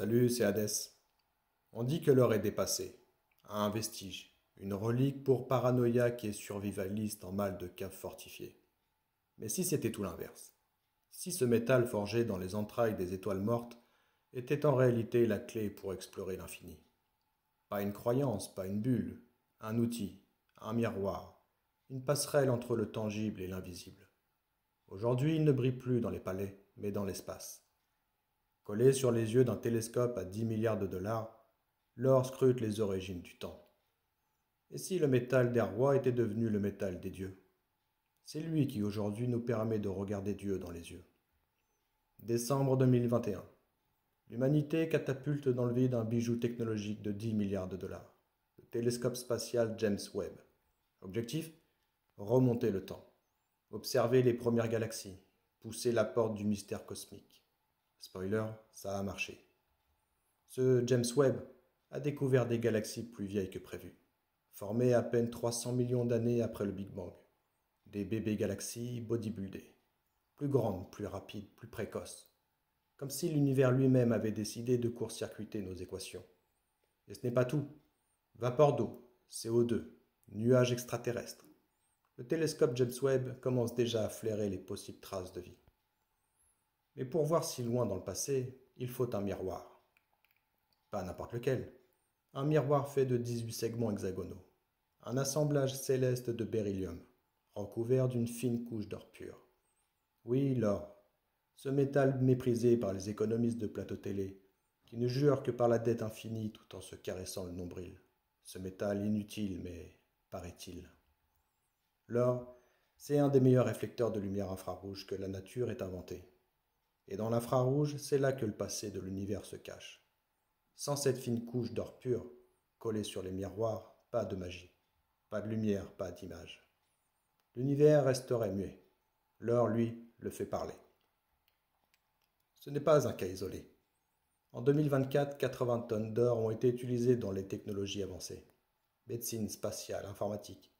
Salut, c'est Hadès. On dit que l'heure est dépassée. Un vestige, une relique pour paranoïaque et survivaliste en mal de cave fortifiée. Mais si c'était tout l'inverse? Si ce métal forgé dans les entrailles des étoiles mortes était en réalité la clé pour explorer l'infini? Pas une croyance, pas une bulle, un outil, un miroir, une passerelle entre le tangible et l'invisible. Aujourd'hui, il ne brille plus dans les palais, mais dans l'espace. Collé sur les yeux d'un télescope à 10 milliards de dollars, l'or scrute les origines du temps. Et si le métal des rois était devenu le métal des dieux? C'est lui qui aujourd'hui nous permet de regarder Dieu dans les yeux. Décembre 2021. L'humanité catapulte dans le vide un bijou technologique de 10 milliards de dollars. Le télescope spatial James Webb. Objectif? Remonter le temps. Observer les premières galaxies. Pousser la porte du mystère cosmique. Spoiler, ça a marché. Ce James Webb a découvert des galaxies plus vieilles que prévu, formées à peine 300 millions d'années après le Big Bang. Des bébés galaxies bodybuildées, plus grandes, plus rapides, plus précoces. Comme si l'univers lui-même avait décidé de court-circuiter nos équations. Et ce n'est pas tout. Vapeur d'eau, CO2, nuages extraterrestres. Le télescope James Webb commence déjà à flairer les possibles traces de vie. Mais pour voir si loin dans le passé, il faut un miroir. Pas n'importe lequel. Un miroir fait de 18 segments hexagonaux. Un assemblage céleste de beryllium, recouvert d'une fine couche d'or pur. Oui, l'or. Ce métal méprisé par les économistes de plateau télé, qui ne jurent que par la dette infinie tout en se caressant le nombril. Ce métal inutile, mais paraît-il. L'or, c'est un des meilleurs réflecteurs de lumière infrarouge que la nature ait inventé. Et dans l'infrarouge, c'est là que le passé de l'univers se cache. Sans cette fine couche d'or pur, collée sur les miroirs, pas de magie, pas de lumière, pas d'image. L'univers resterait muet. L'or, lui, le fait parler. Ce n'est pas un cas isolé. En 2024, 80 tonnes d'or ont été utilisées dans les technologies avancées. Médecine, spatiale, informatique.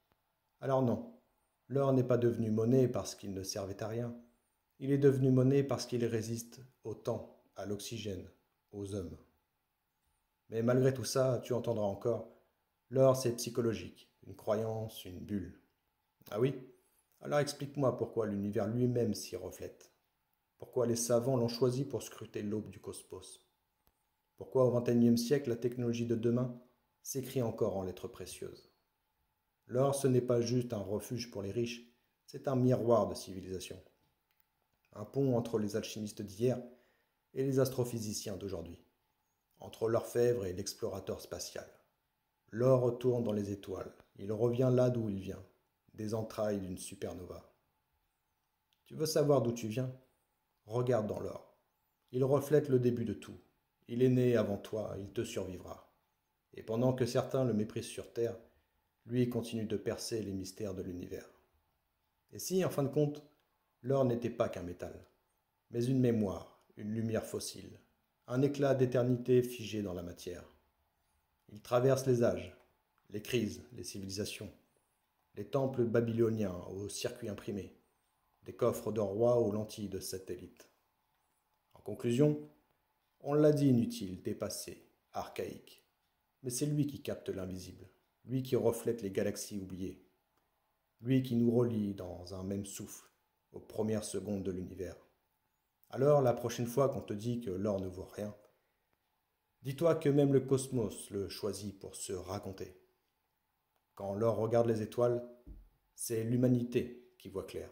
Alors non, l'or n'est pas devenu monnaie parce qu'il ne servait à rien. Il est devenu monnaie parce qu'il résiste au temps, à l'oxygène, aux hommes. Mais malgré tout ça, tu entendras encore, l'or c'est psychologique, une croyance, une bulle. Ah oui? Alors explique-moi pourquoi l'univers lui-même s'y reflète. Pourquoi les savants l'ont choisi pour scruter l'aube du cosmos. Pourquoi au XXIe siècle la technologie de demain s'écrit encore en lettres précieuses. L'or ce n'est pas juste un refuge pour les riches, c'est un miroir de civilisation. Un pont entre les alchimistes d'hier et les astrophysiciens d'aujourd'hui. Entre l'orfèvre et l'explorateur spatial. L'or retourne dans les étoiles, il revient là d'où il vient, des entrailles d'une supernova. Tu veux savoir d'où tu viens? Regarde dans l'or. Il reflète le début de tout. Il est né avant toi, il te survivra. Et pendant que certains le méprisent sur Terre, lui continue de percer les mystères de l'univers. Et si, en fin de compte, l'or n'était pas qu'un métal, mais une mémoire, une lumière fossile, un éclat d'éternité figé dans la matière. Il traverse les âges, les crises, les civilisations, les temples babyloniens aux circuits imprimés, des coffres de rois aux lentilles de satellites. En conclusion, on l'a dit inutile, dépassé, archaïque. Mais c'est lui qui capte l'invisible, lui qui reflète les galaxies oubliées, lui qui nous relie dans un même souffle aux premières secondes de l'univers. Alors, la prochaine fois qu'on te dit que l'or ne vaut rien, dis-toi que même le cosmos le choisit pour se raconter. Quand l'or regarde les étoiles, c'est l'humanité qui voit clair.